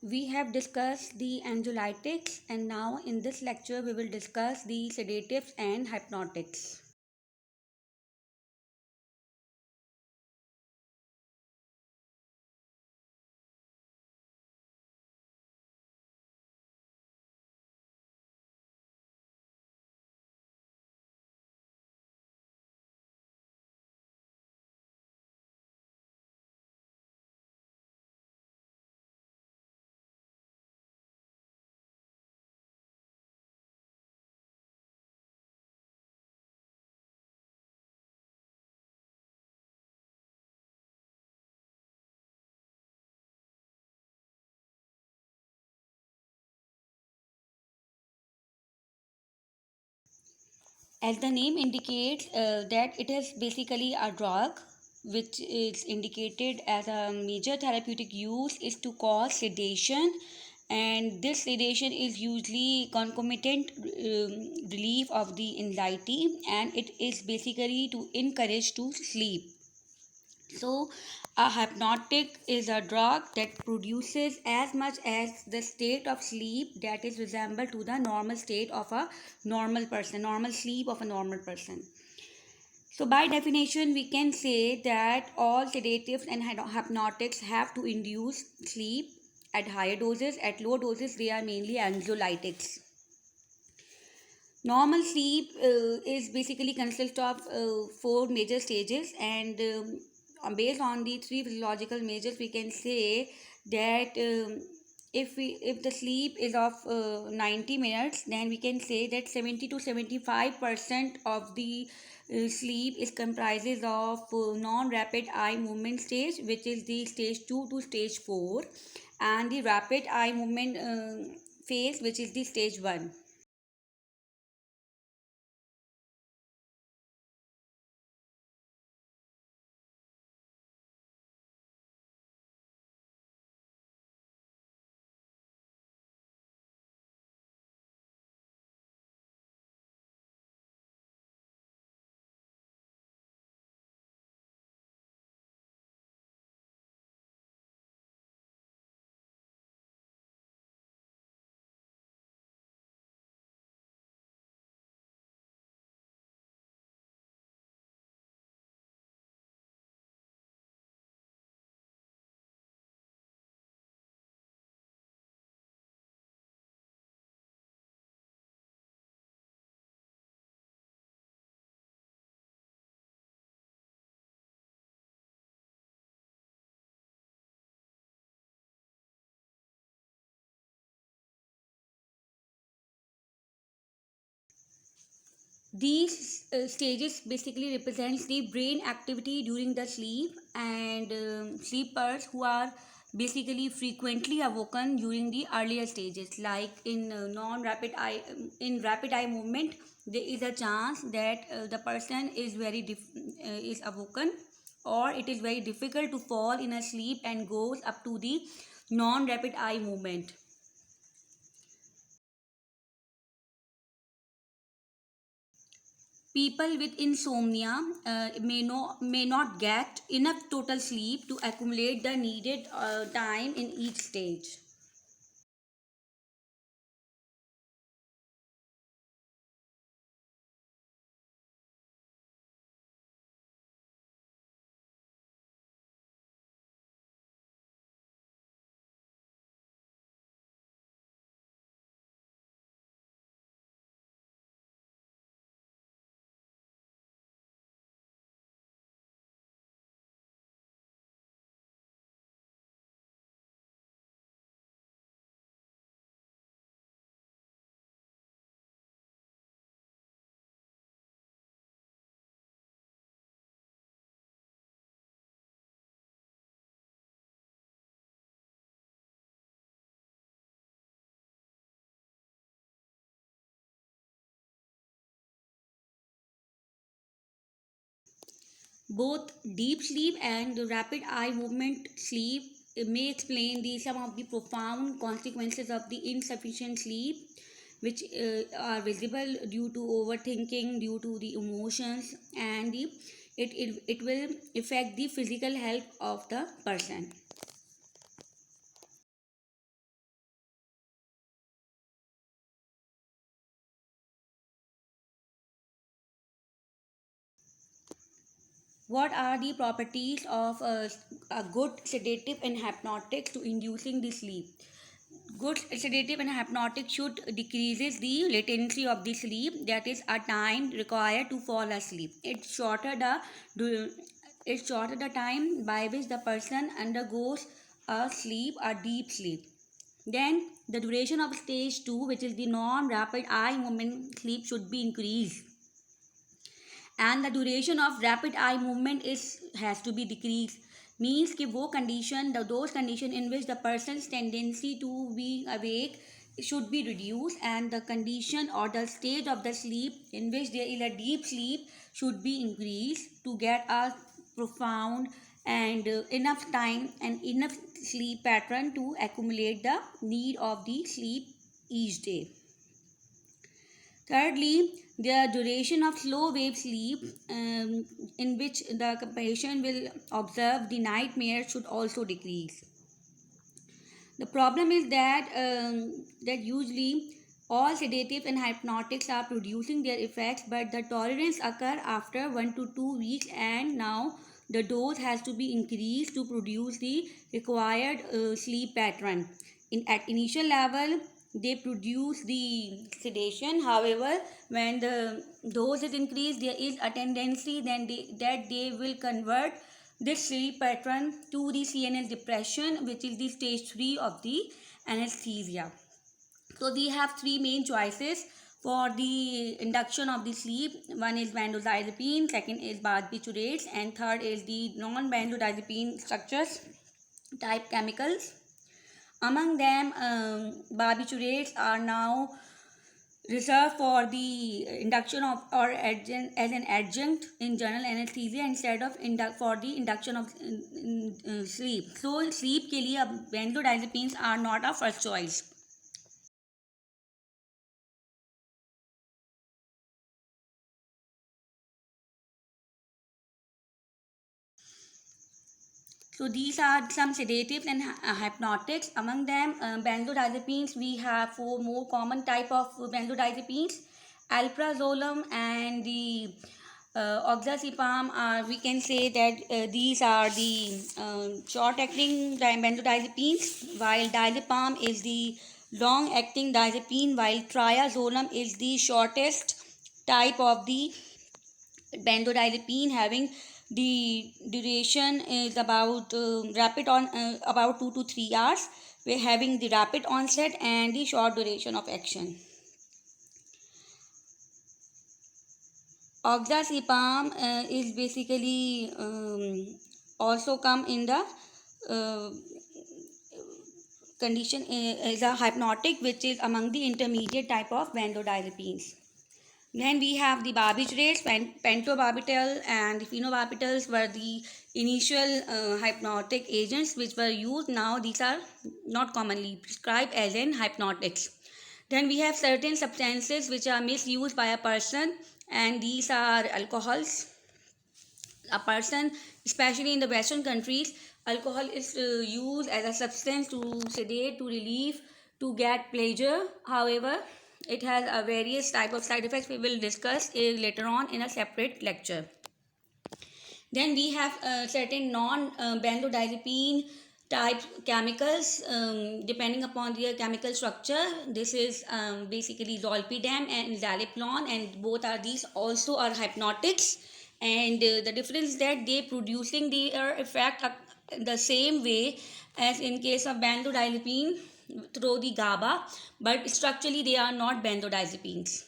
we have discussed the anxiolytics, and now in this lecture we will discuss the sedatives and hypnotics. As the name indicates, that it is basically a drug which is indicated as a major therapeutic use is to cause sedation, and this sedation is usually concomitant relief of the anxiety, and it is basically to encourage to sleep. So, a hypnotic is a drug that produces as much as the state of sleep that is resembled to the normal state of a normal person, normal sleep of a normal person. So, by definition, we can say that all sedatives and hypnotics have to induce sleep at higher doses. At low doses, they are mainly anxiolytics. Normal sleep is basically consists of four major stages, and based on the three physiological measures, we can say that if the sleep is of 90 minutes, then we can say that 70 to 75% of the sleep is comprises of non-rapid eye movement stage, which is the stage 2 to stage 4, and the rapid eye movement phase, which is the stage 1. These stages basically represents the brain activity during the sleep, and sleepers who are basically frequently awoken during the earlier stages, like in non-rapid eye in rapid eye movement, there is a chance that the person is is awoken, or it is very difficult to fall in a sleep and goes up to the non-rapid eye movement. People with insomnia may not get enough total sleep to accumulate the needed time in each stage. Both deep sleep and the rapid eye movement sleep may explain some of the profound consequences of the insufficient sleep, which are visible due to overthinking, due to the emotions, and it will affect the physical health of the person. What are the properties of a good sedative and hypnotic to inducing the sleep? Good sedative and hypnotic should decreases the latency of the sleep, that is a time required to fall asleep. It's shorter the time by which the person undergoes a deep sleep. Then the duration of stage 2, which is the non-rapid eye movement sleep, should be increased, and the duration of rapid eye movement is has to be decreased. Means कि वो condition, those condition in which the person's tendency to be awake should be reduced, and the condition or the stage of the sleep in which there is a deep sleep should be increased to get a profound and enough time and enough sleep pattern to accumulate the need of the sleep each day. Thirdly, the duration of slow wave sleep, in which the patient will observe the nightmare, should also decrease. The problem is that usually all sedatives and hypnotics are producing their effects, but the tolerance occur after 1 to 2 weeks, and now the dose has to be increased to produce the required sleep pattern. At initial level, they produce the sedation. However, when the dose is increased, there is a tendency that they will convert this sleep pattern to the CNS depression, which is the stage 3 of the anesthesia. So we have three main choices for the induction of the sleep. One is benzodiazepine, second is barbiturates, and third is the non-benzodiazepine structures type chemicals. Among them, barbiturates are now reserved for the induction of or adjunct, as an adjunct in general anesthesia instead of for the induction of sleep. So sleep के लिए अब benzodiazepines are not a first choice. So these are some sedatives and hypnotics. Among them, benzodiazepines, we have four more common type of benzodiazepines: alprazolam and the oxazepam. We can say that these are the short-acting benzodiazepines, while diazepam is the long-acting diazepine, while triazolam is the shortest type of the benzodiazepine, having the duration is about rapid on about 2 to 3 hours. We're having the rapid onset and the short duration of action. Oxazepam is basically also come in the condition is a hypnotic, which is among the intermediate type of benzodiazepines. Then we have the barbiturates, pentobarbital and phenobarbitals were the initial hypnotic agents which were used. Now these are not commonly prescribed as in hypnotics. Then we have certain substances which are misused by a person, and these are alcohols. A person, especially in the Western countries, alcohol is used as a substance to sedate, to relieve, to get pleasure. However, it has a various type of side effects we will discuss later on in a separate lecture. Then we have certain non-benzodiazepine type chemicals, depending upon their chemical structure. This is basically zolpidem and zaleplon, and both are these also are hypnotics. And the difference is that they producing their effect the same way as in case of benzodiazepine through the GABA, but structurally they are not benzodiazepines.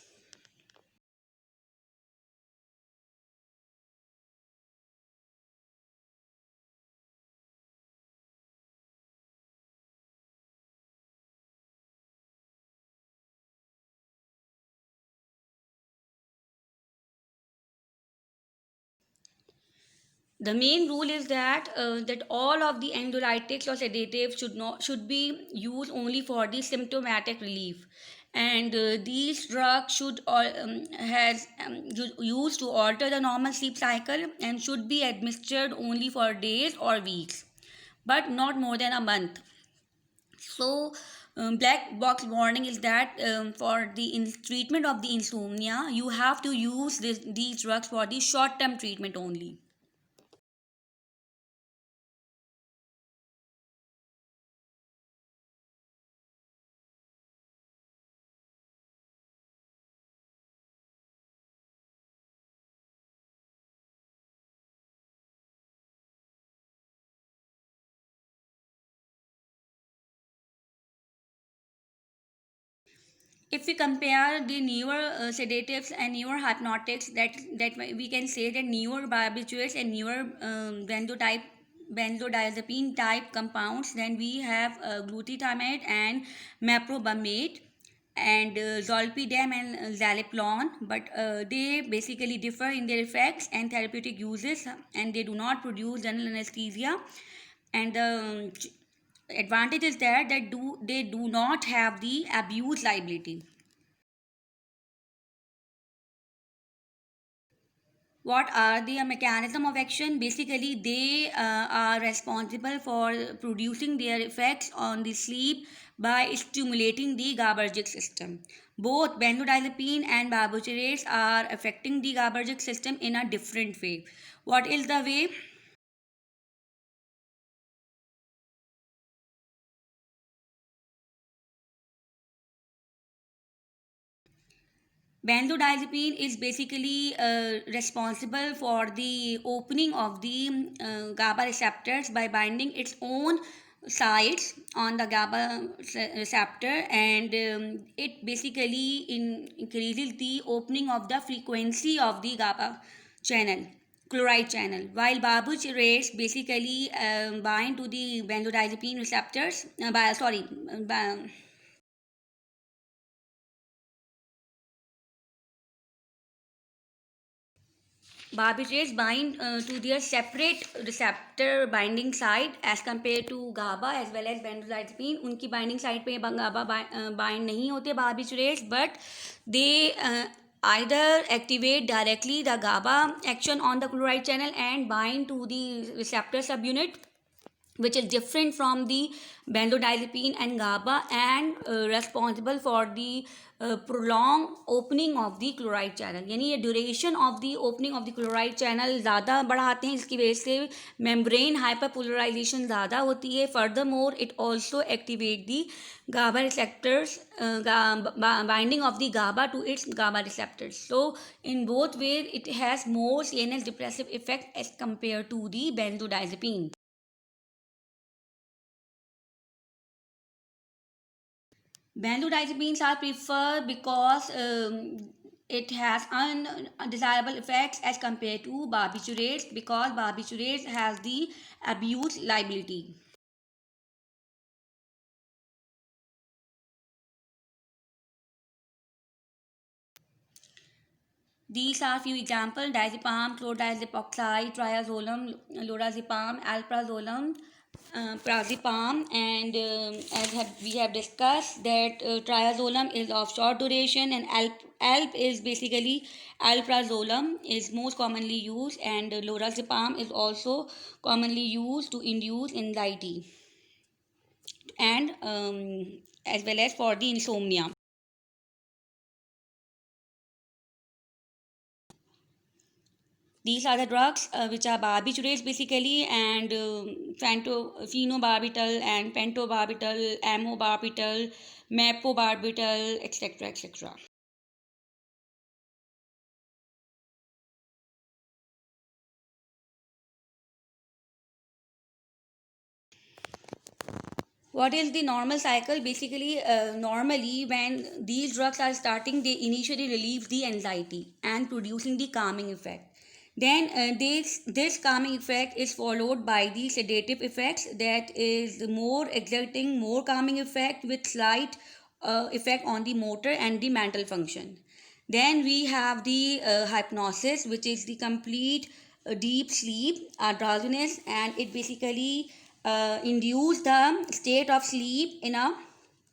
The main rule is that all of the anxiolytics or sedatives should be used only for the symptomatic relief, and these drugs should used to alter the normal sleep cycle and should be administered only for days or weeks, but not more than a month. So, black box warning is that for the treatment of the insomnia, you have to use these drugs for the short term treatment only. if we compare the newer sedatives and newer hypnotics, that we can say that newer barbiturates and newer benzodiazepine type compounds, then we have glutathione and meprobamate and zolpidem and zaleplon, but they basically differ in their effects and therapeutic uses, and they do not produce general anesthesia. And the advantage is that they do not have the abuse liability. What are the mechanism of action? Basically, they are responsible for producing their effects on the sleep by stimulating the GABAergic system. Both benzodiazepine and barbiturates are affecting the GABAergic system in a different way. What is the way? Benzodiazepine is basically responsible for the opening of the GABA receptors by binding its own sites on the GABA receptor, and it basically increases the opening of the frequency of the GABA channel, chloride channel, while barbiturates basically bind to the benzodiazepine receptors barbiturates bind to their separate receptor binding site as compared to GABA as well as benzodiazepine. उनकी binding site पे GABA bind नहीं होते barbiturates, but they either activate directly the GABA action on the chloride channel and bind to the receptor subunit, which is different from the benzodiazepine and GABA, and responsible for the prolonged opening of the chloride channel. यानी ये duration of the opening of the chloride channel ज़्यादा बढ़ाते हैं, इसकी वजह से membrane hyperpolarization ज़्यादा होती है. Furthermore, it also activate the GABA receptors, binding of the GABA to its GABA receptors. So in both ways, it has more CNS depressive effect as compared to the benzodiazepine. Benzodiazepines are preferred because it has undesirable effects as compared to barbiturates, because barbiturates has the abuse liability. These are few examples: diazepam, chlordiazepoxide, triazolam, lorazepam, alprazolam, prazepam, and we have discussed that triazolam is of short duration, and alp is basically alprazolam is most commonly used, and lorazepam is also commonly used to induce anxiety and as well as for the insomnia. These are the drugs which are barbiturates basically, and phenobarbital and pentobarbital, amobarbital, mepobarbital, etc. etc. What is the normal cycle? Basically, normally when these drugs are starting, they initially relieve the anxiety and producing the calming effect. Then this calming effect is followed by the sedative effects, that is more exerting more calming effect with slight effect on the motor and the mental function. Then we have the hypnosis, which is the complete deep sleep, drowsiness, and it basically induce the state of sleep in a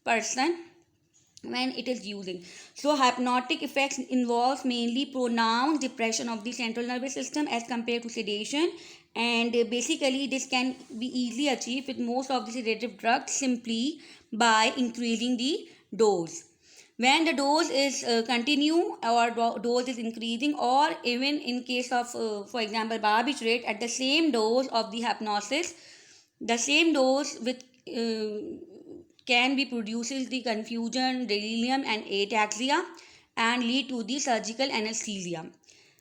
person when it is using. So hypnotic effects involves mainly pronounced depression of the central nervous system as compared to sedation, and basically this can be easily achieved with most of the sedative drugs simply by increasing the dose. When the dose is continue or dose is increasing, or even in case of for example barbiturate, at the same dose of the hypnosis, the same dose with can be produces the confusion, delirium, and ataxia, and lead to the surgical anesthesia.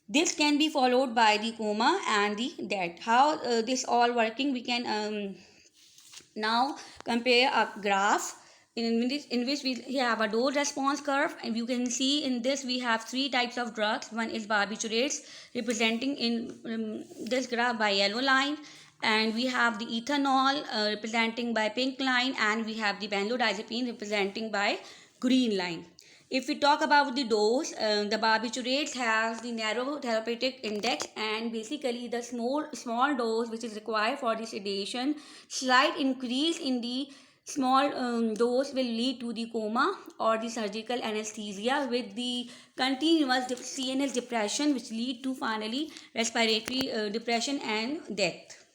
This can be followed by the coma and the death. How this all working? We can now compare a graph in which we have a dose response curve, and you can see in this we have three types of drugs. One is barbiturates, representing in this graph by yellow line, and we have the ethanol representing by pink line, and we have the benzodiazepine representing by green line. If we talk about the dose, the barbiturates has the narrow therapeutic index, and basically the small dose which is required for the sedation, slight increase in the small dose will lead to the coma or the surgical anesthesia with the continuous CNS depression, which lead to finally respiratory depression and death.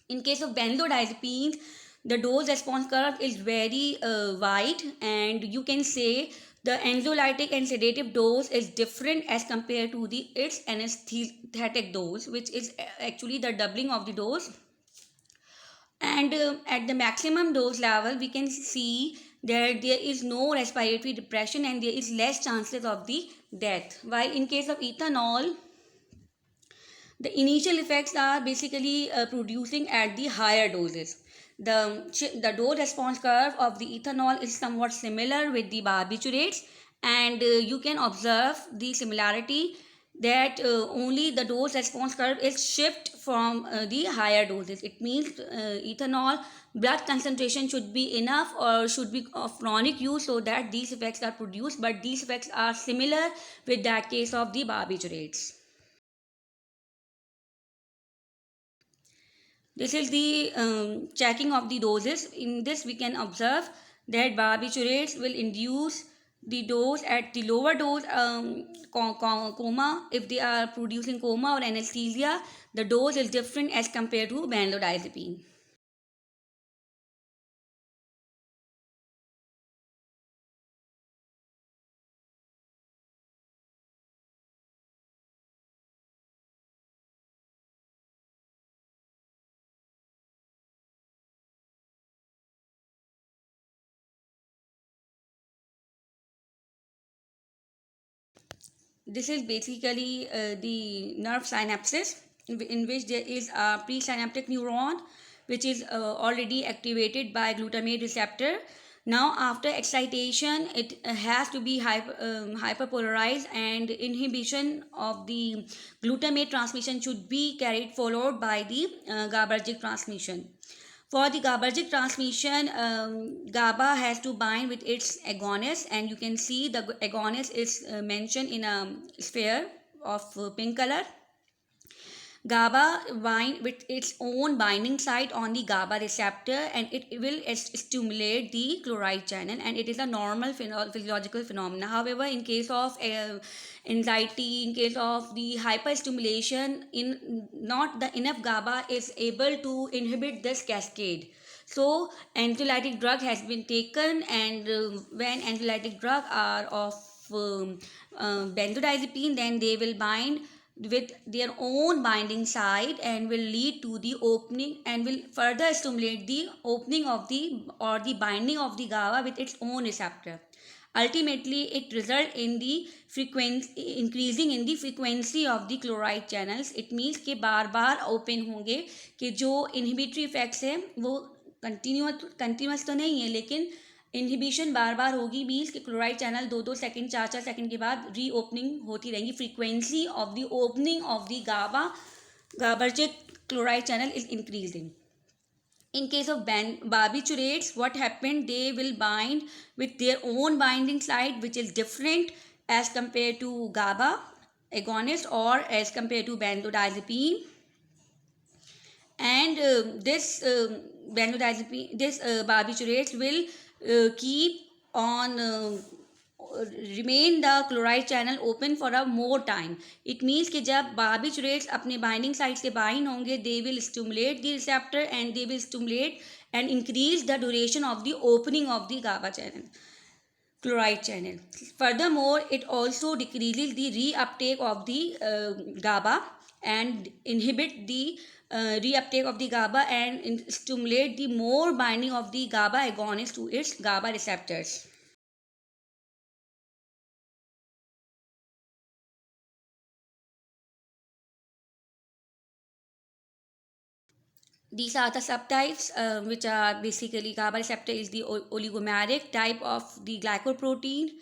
In case of benzodiazepines, the dose response curve is very wide, and you can say the anxiolytic and sedative dose is different as compared to the its anesthetic dose, which is actually the doubling of the dose. And at the maximum dose level, we can see that there is no respiratory depression and there is less chances of the death. While in case of ethanol, the initial effects are basically producing at the higher doses. The dose response curve of the ethanol is somewhat similar with the barbiturates, and you can observe the similarity that only the dose response curve is shift from the higher doses. It means ethanol blood concentration should be enough or should be of chronic use so that these effects are produced, but these effects are similar with that case of the barbiturates. This is the checking of the doses. In this, we can observe that barbiturates will induce the dose at the lower dose coma. If they are producing coma or anesthesia, the dose is different as compared to benzodiazepine. This is basically the nerve synapses, in which there is a presynaptic neuron which is already activated by glutamate receptor. Now after excitation, it has to be hyperpolarized, and inhibition of the glutamate transmission should be carried followed by the GABAergic transmission. For the GABAergic transmission, GABA has to bind with its agonist, and you can see the agonist is mentioned in a sphere of pink color. GABA bind with its own binding site on the GABA receptor, and it will stimulate the chloride channel, and it is a normal physiological phenomena. However, in case of anxiety, in case of the hyperstimulation, in not the enough GABA is able to inhibit this cascade. So anxiolytic drug has been taken, and when anxiolytic drug are of benzodiazepine, then they will bind with their own binding site and will lead to the opening and will further stimulate the opening of the or the binding of the GABA with its own receptor. Ultimately, it result in the frequency increasing in the frequency of the chloride channels. It means कि बार बार open होंगे कि जो inhibitory effects है वो continuous तो नहीं है, लेकिन इनहिबिशन बार बार होगी, मीन्स कि क्लोराइड चैनल 2-2 सेकंड 4-4 सेकंड के बाद रीओपनिंग होती रहेंगी. Frequency of the opening of the GABAergic chloride channel is increasing. In case of barbiturates, what happened? They will bind with their own binding site, which is different as compared to GABA agonist or as compared to benzodiazepine. And this barbiturates will keep on remain the chloride channel open for a more time. It means कि जब barbiturates अपने binding site से bind होंगे, they will stimulate the receptor and they will stimulate and increase the duration of the opening of the GABA channel, chloride channel. Furthermore, it also decreases the reuptake of the GABA and inhibit the reuptake of the GABA and stimulate the more binding of the GABA agonist to its GABA receptors. These are the subtypes, which are basically GABA receptor is the oligomeric type of the glycoprotein,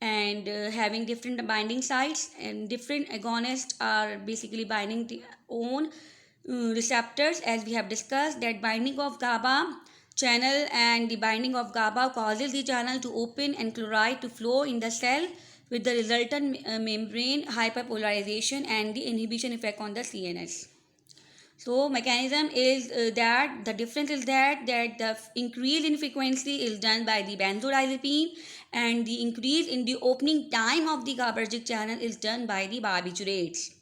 and having different binding sites, and different agonists are basically binding the own receptors, as we have discussed that binding of GABA channel, and the binding of GABA causes the channel to open and chloride to flow in the cell, with the resultant membrane hyperpolarization and the inhibition effect on the CNS. So mechanism is that the difference is that the increase in frequency is done by the benzodiazepine, and the increase in the opening time of the GABAergic channel is done by the barbiturates.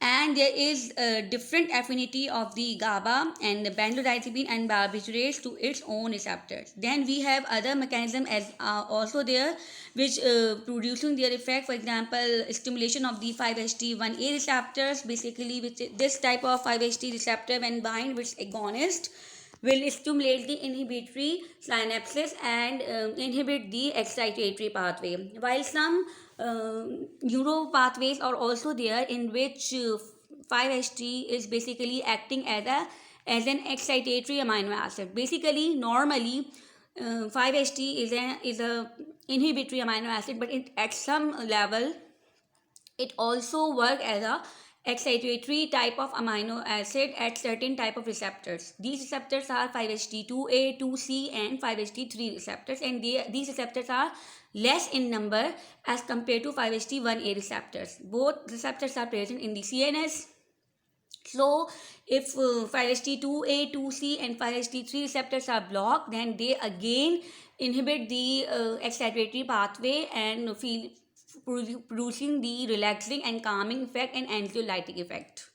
And there is a different affinity of the GABA and the benzodiazepine and barbiturates to its own receptors. Then we have other mechanism as also there, which producing their effect. For example, stimulation of the 5-HT1A receptors, basically which this type of 5-HT receptor when bind with agonist will stimulate the inhibitory synapses and inhibit the excitatory pathway, while some neuro pathways are also there in which 5-HT is basically acting as an excitatory amino acid. Basically, normally 5-HT is a inhibitory amino acid, but at some level it also work as a excitatory type of amino acid at certain type of receptors. These receptors are 5-HT2A, 2C and 5-HT3 receptors, and these receptors are less in number as compared to 5-HT1A receptors. Both receptors are present in the CNS. So if 5-HT2A, 2C and 5-HT3 receptors are blocked, then they again inhibit the excitatory pathway and producing the relaxing and calming effect and anxiolytic effect.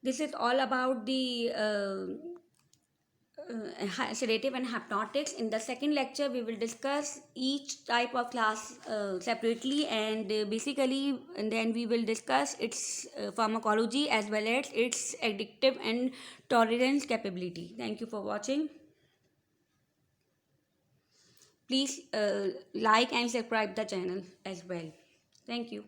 This is all about the sedative and hypnotics. In the second lecture, we will discuss each type of class separately, and basically, and then we will discuss its pharmacology as well as its addictive and tolerance capability. Thank you for watching. Please like and subscribe the channel as well. Thank you.